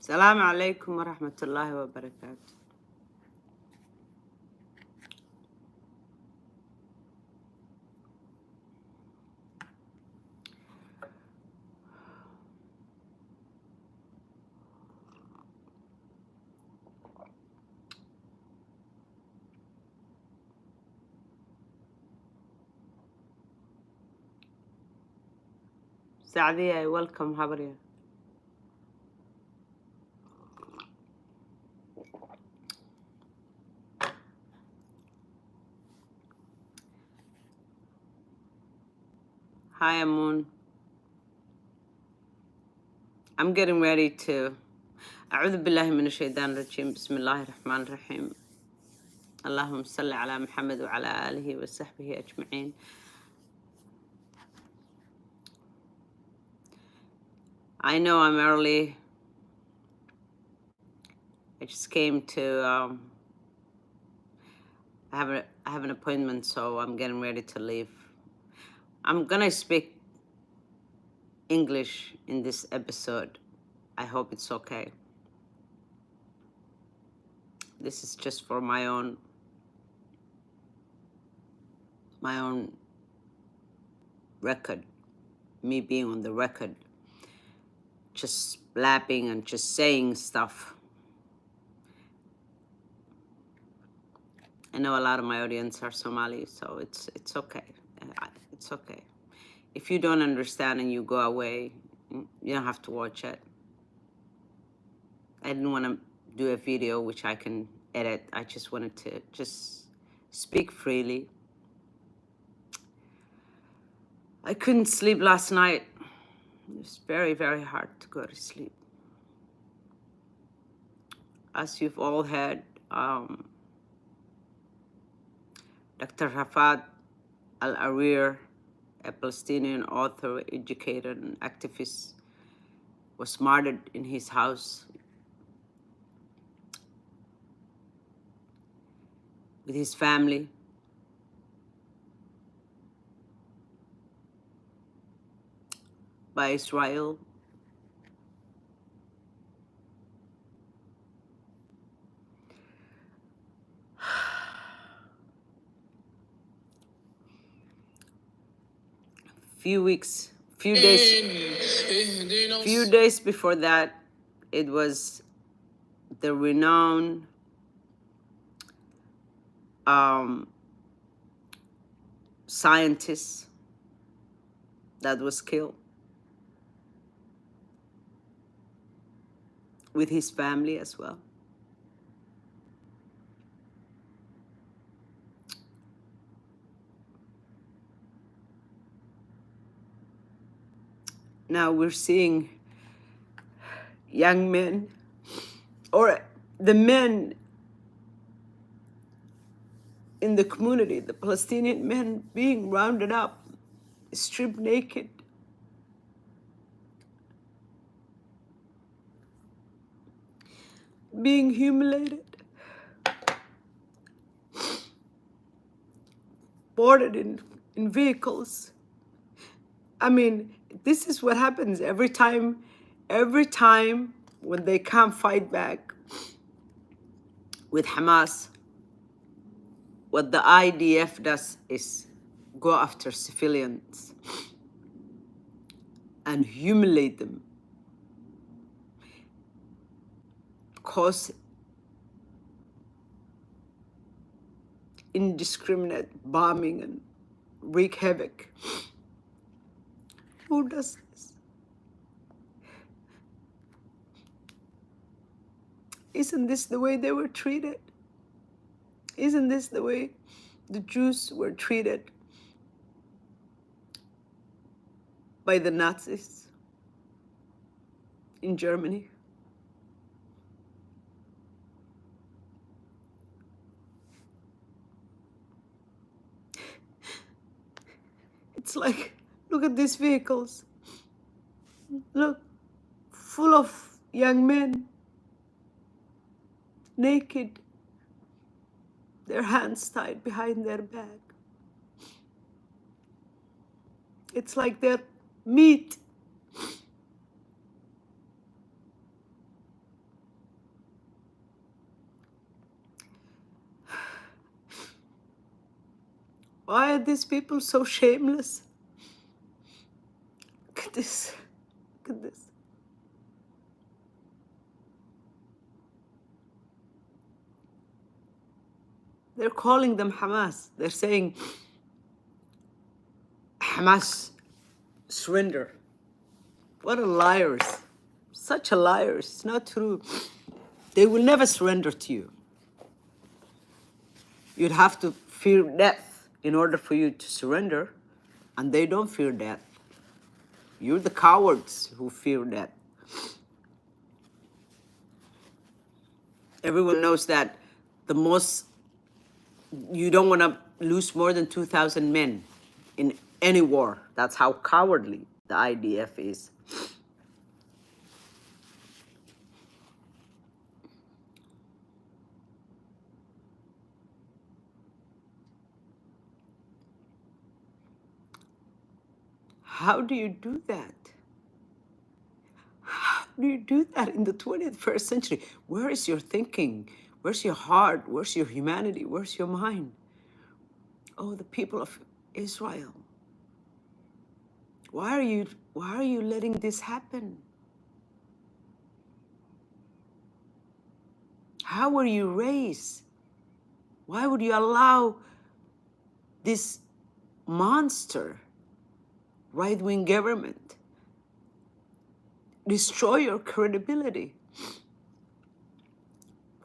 السلام عليكم ورحمة الله وبركاته. Sadia, welcome. How are you? Hi, Amun. I'm getting ready to. أعوذ بالله من الشيطان الرجيم. بسم الله الرحمن الرحيم. اللهم صل على محمد وعلى آله وصحبه أجمعين. I know I'm early. I just came to. I have an appointment, so I'm getting ready to leave. I'm gonna speak English in this episode. I hope it's okay. This is just for my own record, me being on the record, just blabbing and just saying stuff. I know a lot of my audience are Somali, so it's okay. It's okay. If you don't understand and you go away, you don't have to watch it. I didn't want to do a video which I can edit. I just wanted to just speak freely. I couldn't sleep last night. It was very, very hard to go to sleep. As you've all heard, Dr. Rafat Al-Arir, a Palestinian author, educator, and activist, was murdered in his house with his family. By Israel. Few days before that, it was the renowned scientist that was killed with his family as well. Now we're seeing young men, or the men in the community, the Palestinian men, being rounded up, stripped naked, being humiliated, boarded in vehicles. I mean, this is what happens every time when they can't fight back with Hamas. What the IDF does is go after civilians and humiliate them, cause indiscriminate bombing and wreak havoc. Who does this? Isn't this the way they were treated? Isn't this the way the Jews were treated by the Nazis in Germany? It's like, look at these vehicles. Look, full of young men, naked, their hands tied behind their back. It's like they're meat. Why are these people so shameless? Look at this. Look at this. They're calling them Hamas. They're saying, Hamas, surrender. What a liars. Such a liars. It's not true. They will never surrender to you. You'd have to fear death in order for you to surrender, and they don't fear death. You're the cowards who fear death. Everyone knows that you don't want to lose more than 2,000 men in any war. That's how cowardly the IDF is. How do you do that? How do you do that in the 21st century? Where is your thinking? Where's your heart? Where's your humanity? Where's your mind? Oh, the people of Israel. Why are you letting this happen? How were you raised? Why would you allow this monster right-wing government destroy your credibility,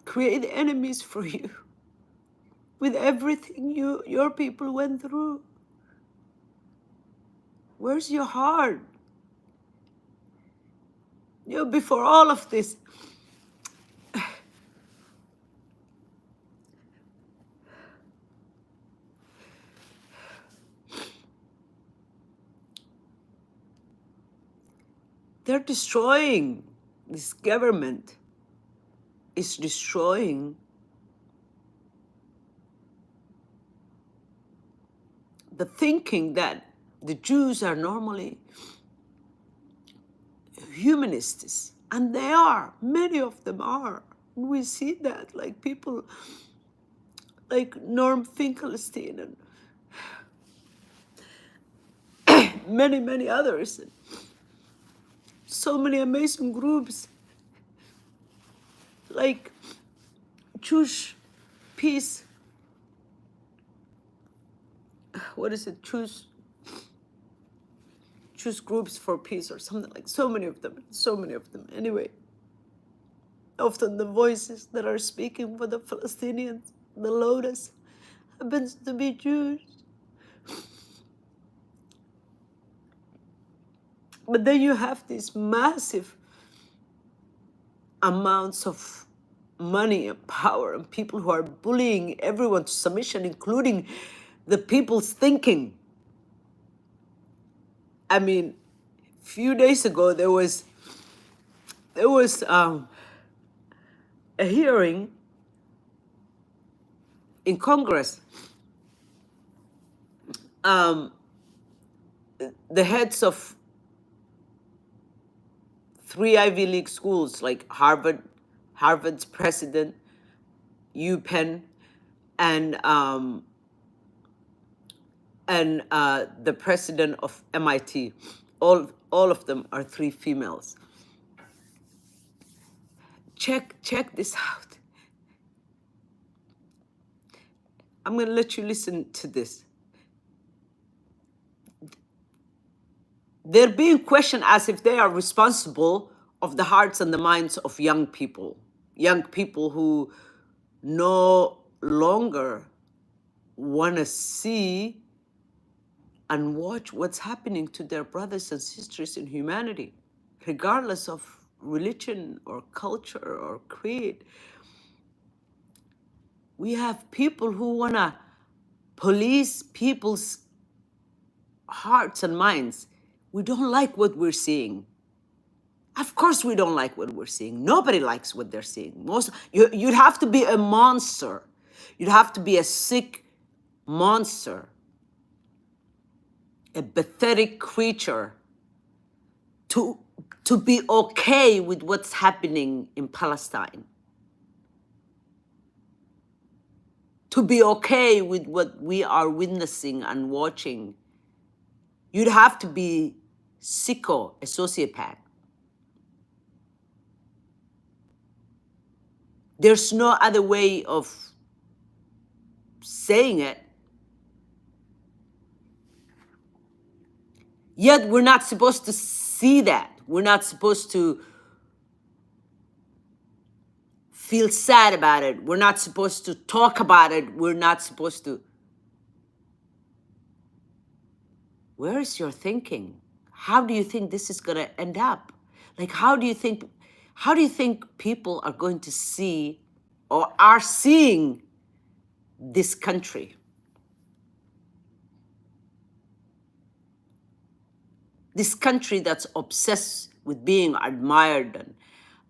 create enemies for you with everything your people went through? Where's your heart? Before all of this, they're destroying, this government is destroying the thinking that the Jews are normally humanists, and they are. Many of them are. We see that, like people like Norm Finkelstein and many, many others. So many amazing groups like Choose Peace. What is it? Choose Groups for Peace or something like. So many of them. Anyway, often the voices that are speaking for the Palestinians, the loudest, happens to be Jews. But then you have these massive amounts of money and power and people who are bullying everyone to submission, including the people's thinking. I mean, a few days ago, there was a hearing in Congress. The heads of 3 Ivy League schools, like Harvard's president, UPenn, and the president of MIT, all of them are 3 females. Check this out. I'm going to let you listen to this. They're being questioned as if they are responsible of the hearts and the minds of young people who no longer want to see and watch what's happening to their brothers and sisters in humanity, regardless of religion or culture or creed. We have people who want to police people's hearts and minds. We don't like what we're seeing. Of course we don't like what we're seeing. Nobody likes what they're seeing. You'd have to be a monster. You'd have to be a sick monster, a pathetic creature to be okay with what's happening in Palestine. to be okay with what we are witnessing and watching, you'd have to be sicko, a sociopath. There's no other way of saying it. Yet we're not supposed to see that. We're not supposed to feel sad about it. We're not supposed to talk about it. We're not supposed to. Where is your thinking? How do you think this is going to end up? Like, how do you think people are going to see or are seeing this country? This country that's obsessed with being admired and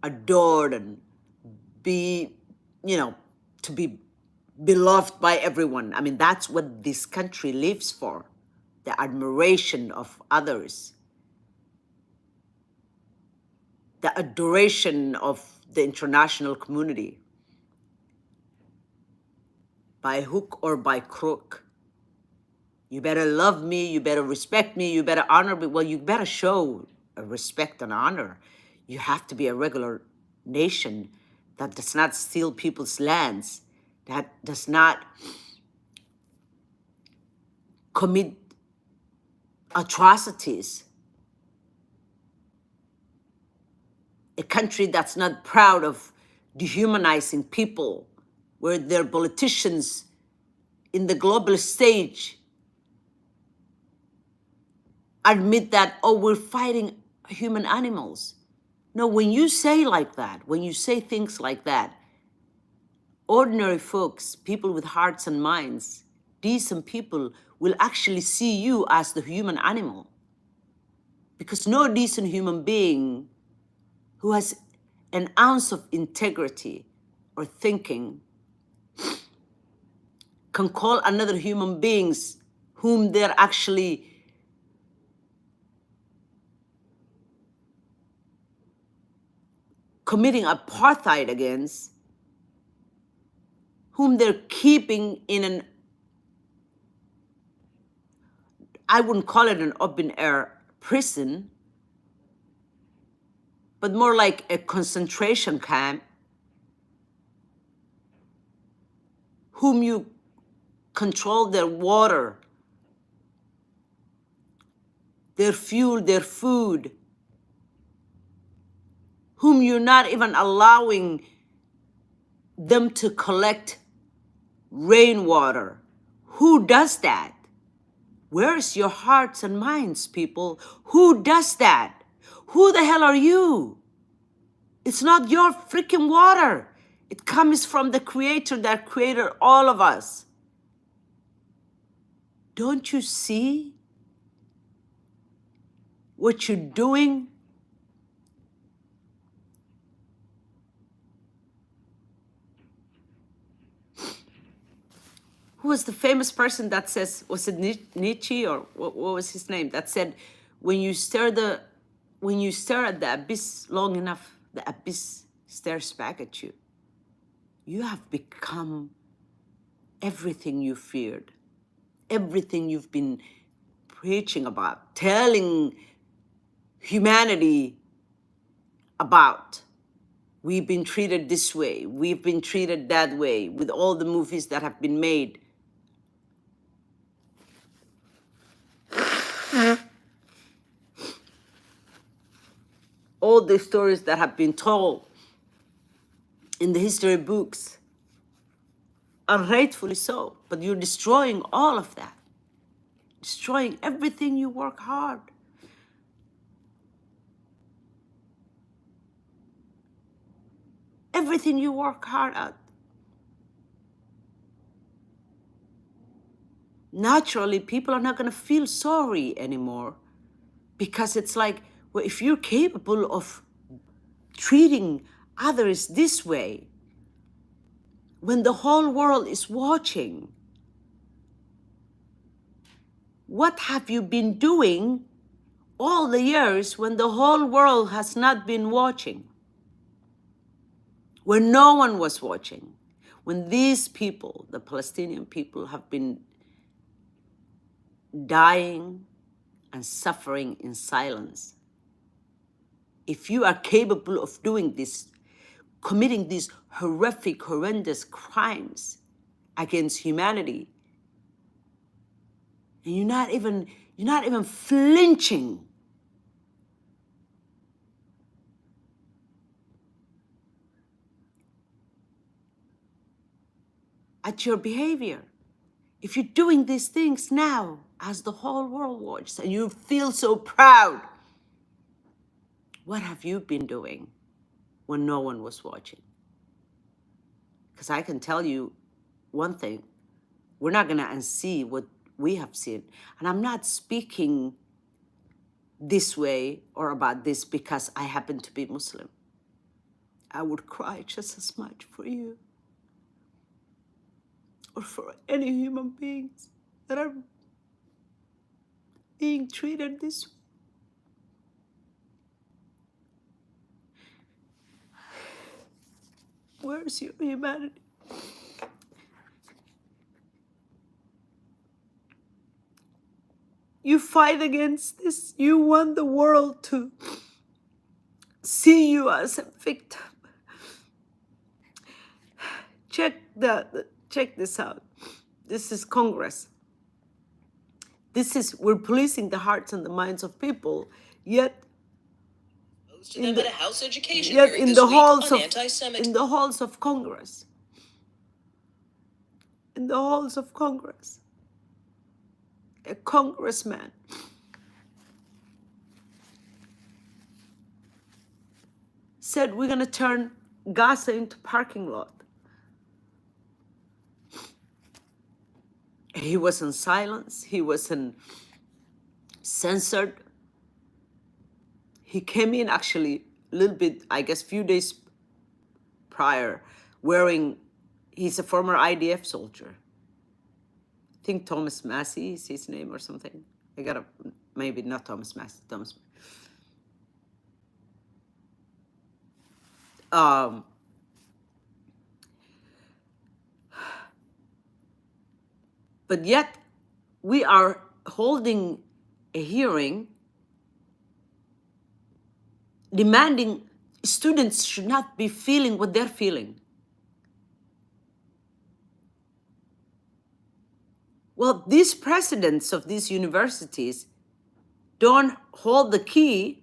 adored and to be beloved by everyone. I mean, that's what this country lives for, the admiration of others, the adoration of the international community, by hook or by crook. You better love me, you better respect me, you better honor me. Well, you better show a respect and honor. You have to be a regular nation that does not steal people's lands, that does not commit atrocities. A country that's not proud of dehumanizing people, where their politicians in the global stage admit that, oh, we're fighting human animals. No, when you say like that, when you say things like that, ordinary folks, people with hearts and minds, decent people will actually see you as the human animal. Because no decent human being who has an ounce of integrity or thinking can call another human beings whom they're actually committing apartheid against, whom they're keeping in an, I wouldn't call it an open-air prison, but more like a concentration camp, whom you control their water, their fuel, their food, whom you're not even allowing them to collect rainwater. Who does that? Where's your hearts and minds, people? Who does that? Who the hell are you? It's not your freaking water. It comes from the Creator that created all of us. Don't you see what you're doing? Who was the famous person that says, was it Nietzsche or what was his name, that said, when you stare at the abyss long enough, the abyss stares back at you. You have become everything you feared, everything you've been preaching about, telling humanity about. We've been treated this way, we've been treated that way, with all the movies that have been made. All the stories that have been told in the history books, and rightfully so, but you're destroying all of that, destroying everything you work hard. Everything you work hard at. Naturally, people are not going to feel sorry anymore, because it's like, well, if you're capable of treating others this way, when the whole world is watching, what have you been doing all the years when the whole world has not been watching? When no one was watching, When these people, the Palestinian people, have been dying and suffering in silence, if you are capable of doing this, committing these horrific, horrendous crimes against humanity, and you're not even flinching at your behavior, if you're doing these things now as the whole world watches and you feel so proud, what have you been doing when no one was watching? Because I can tell you one thing, we're not going to unsee what we have seen. And I'm not speaking this way or about this because I happen to be Muslim. I would cry just as much for you or for any human beings that are being treated this way. Where's your humanity? You fight against this. You want the world to see you as a victim. Check this out. This is Congress. We're policing the hearts and the minds of people, yet in the House Education yet in the halls of Congress. In the halls of Congress. A congressman said we're going to turn Gaza into parking lot. He wasn't silenced. He wasn't censored. He came in actually a little bit, I guess, few days prior, he's a former IDF soldier. I think Thomas Massey is his name or something. Maybe not Thomas Massey, but yet we are holding a hearing demanding students should not be feeling what they're feeling. Well, these presidents of these universities don't hold the key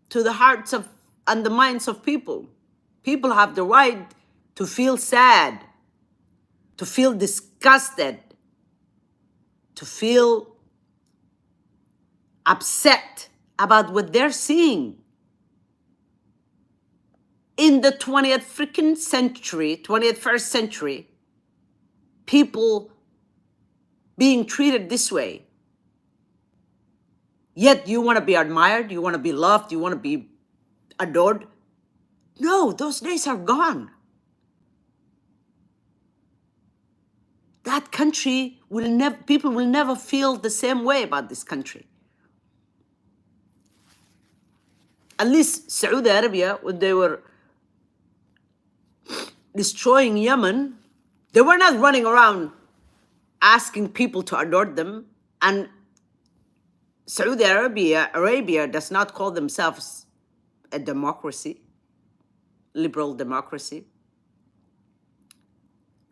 to the hearts and the minds of people. People have the right to feel sad, to feel disgusted, to feel upset about what they're seeing. In the 21st century, people being treated this way. Yet you want to be admired, you want to be loved, you want to be adored. No, those days are gone. That country people will never feel the same way about this country. At least Saudi Arabia, when they were destroying Yemen, they were not running around asking people to adore them. And Saudi Arabia does not call themselves a democracy, liberal democracy.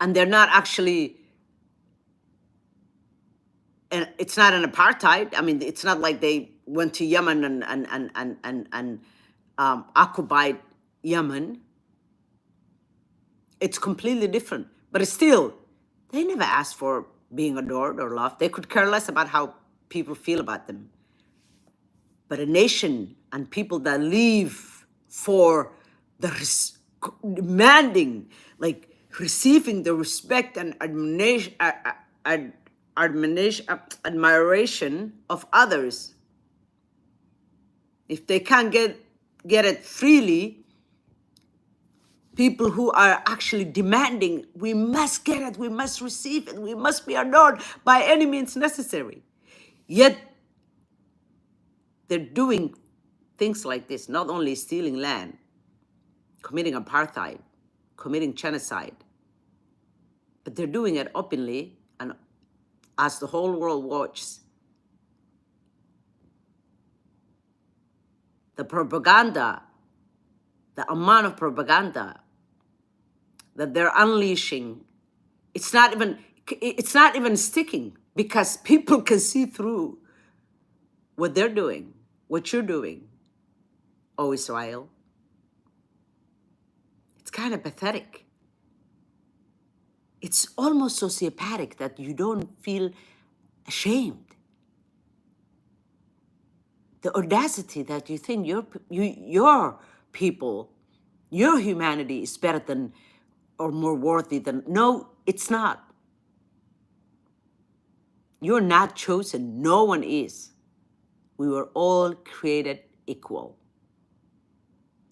And they're not actually, and it's not an apartheid. I mean, it's not like they went to Yemen and occupied Yemen. It's completely different. But still, they never asked for being adored or loved. They could care less about how people feel about them. But a nation and people that live for demanding, like receiving the respect and admiration of others, if they can't get it freely, people who are actually demanding, we must get it, we must receive it, we must be adored by any means necessary. Yet they're doing things like this, not only stealing land, committing apartheid, committing genocide, But they're doing it openly, and as the whole world watches, the propaganda, the amount of propaganda that they're unleashing, it's not even sticking, because people can see through what they're doing, what you're doing, oh Israel. It's kind of pathetic. It's almost sociopathic that you don't feel ashamed. The audacity that you think your people, your humanity is better than or more worthy than. No, it's not. You're not chosen. No one is. We were all created equal.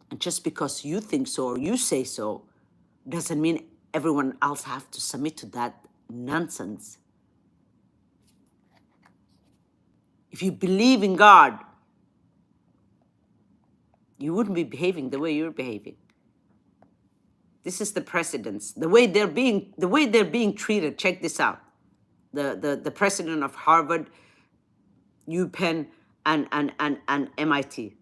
And just because you think so or you say so doesn't mean everyone else have to submit to that nonsense. If you believe in God, you wouldn't be behaving the way you're behaving. This is the precedence. The way they're being treated. Check this out. The president of Harvard, UPenn, and MIT.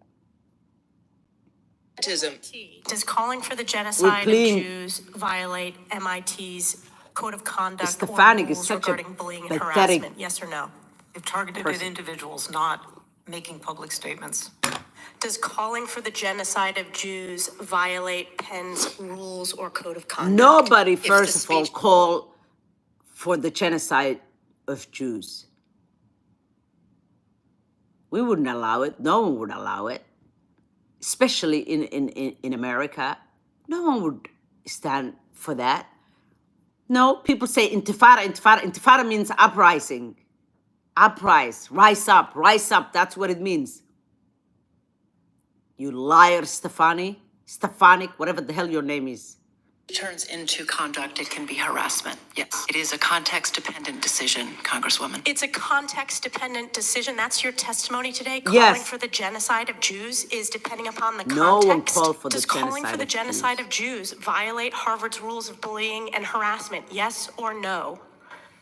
Does calling for the genocide of Jews violate MIT's code of conduct Stefanik or is rules such a regarding bullying and pathetic harassment? Yes or no? If targeted at individuals, not making public statements. Does calling for the genocide of Jews violate Penn's rules or code of conduct? Nobody, first of all, call for the genocide of Jews. We wouldn't allow it. No one would allow it. Especially in America. No one would stand for that. No, people say intifada, intifada. Intifada means uprising. Uprise, rise up, rise up. That's what it means. You liar, Stefanik, whatever the hell your name is. Turns into conduct, it can be harassment. Yes, it is a context-dependent decision, Congresswoman. It's a context-dependent decision. That's your testimony today? Yes. Calling for the genocide of Jews is depending upon the No context? one called for the Does calling for the genocide of Jews violate Harvard's rules of bullying and harassment? Yes or no?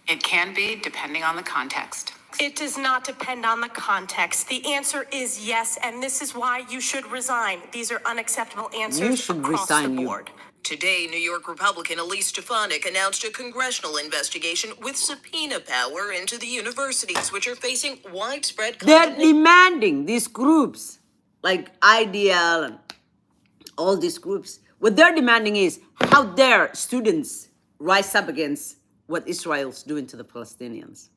It can be, depending on the context. It does not depend on the context. The answer is yes, and this is why you should resign. These are unacceptable answers You should across resign, the you. board. Today, New York Republican Elise Stefanik announced a congressional investigation with subpoena power into the universities, which are facing widespread They're condemnation. demanding, these groups, like IDL and all these groups, what they're demanding is, how dare students rise up against what Israel's doing to the Palestinians?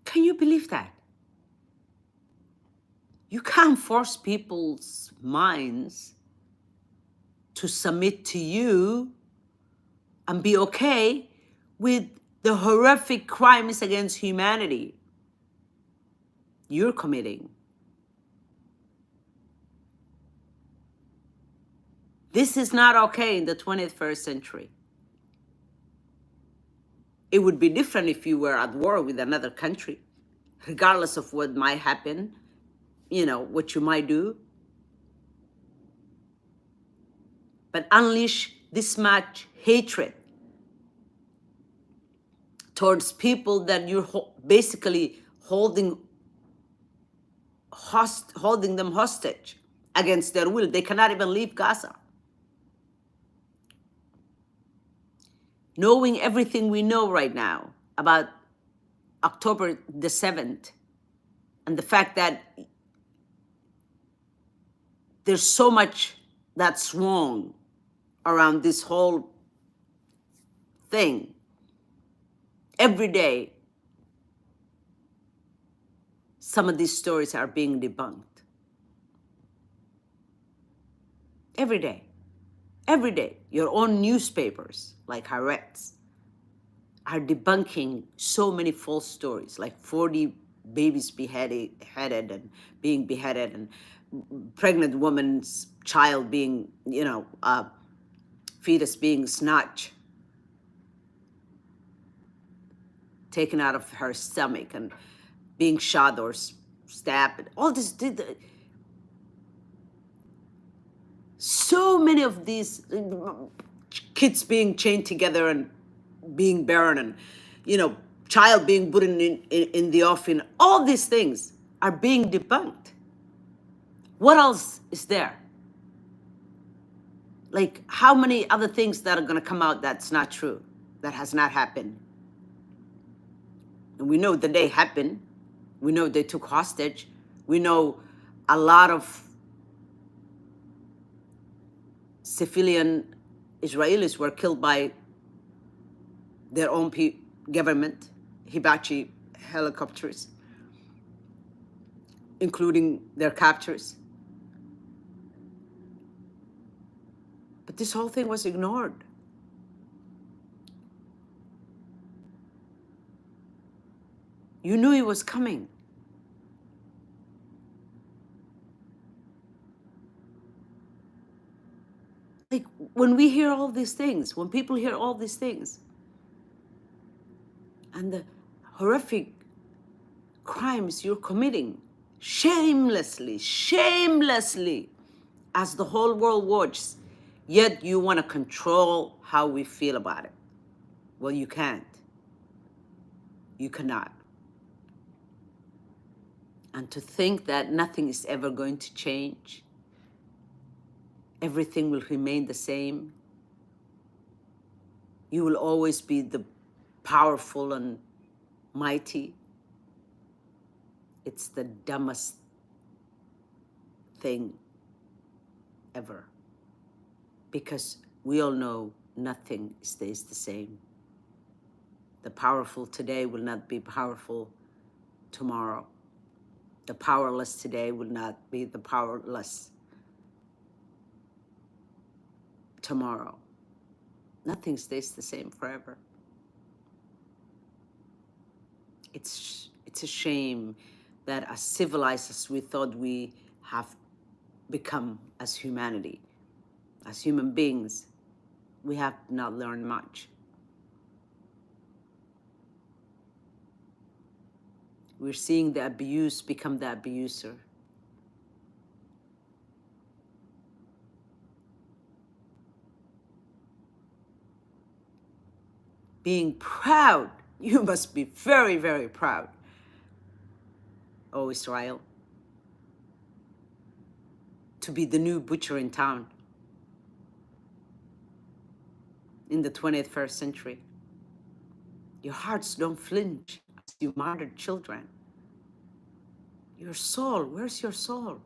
Can you believe that? You can't force people's minds to submit to you and be okay with the horrific crimes against humanity you're committing. This is not okay in the 21st century. It would be different if you were at war with another country, regardless of what might happen, you know, what you might do. But unleash this much hatred towards people that you're basically holding them hostage against their will. They cannot even leave Gaza. Knowing everything we know right now about October the 7th, and the fact that there's so much that's wrong around this whole thing. Every day, some of these stories are being debunked. Every day. Every day, your own newspapers, like Haaretz, are debunking so many false stories, like 40 babies beheaded and being beheaded, and pregnant woman's child being, fetus being snatched, taken out of her stomach and being shot or stabbed. All this did. So many of these kids being chained together and being burned, and, you know, child being put in the oven. All these things are being debunked. What else is there? Like, how many other things that are going to come out that's not true, that has not happened? And we know that they happened. We know they took hostage. We know a lot of civilian Israelis were killed by their own government, Hibachi helicopters, including their captors. But this whole thing was ignored. You knew it was coming. Like, when we hear all these things, when people hear all these things, and the horrific crimes you're committing shamelessly, as the whole world watches, yet you want to control how we feel about it. Well, you can't. You cannot. And to think that nothing is ever going to change, everything will remain the same, you will always be the powerful and mighty, it's the dumbest thing ever. Because we all know nothing stays the same. The powerful today will not be powerful tomorrow. The powerless today will not be the powerless tomorrow. Nothing stays the same forever. It's a shame that as civilized as we thought we have become as humanity, as human beings, we have not learned much. We're seeing the abuse become the abuser. Being proud, you must be very, very proud, oh Israel, to be the new butcher in town in the 21st century. Your hearts don't flinch as you murdered children. Your soul, where's your soul?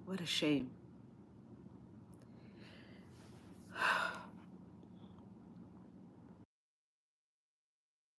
What a shame.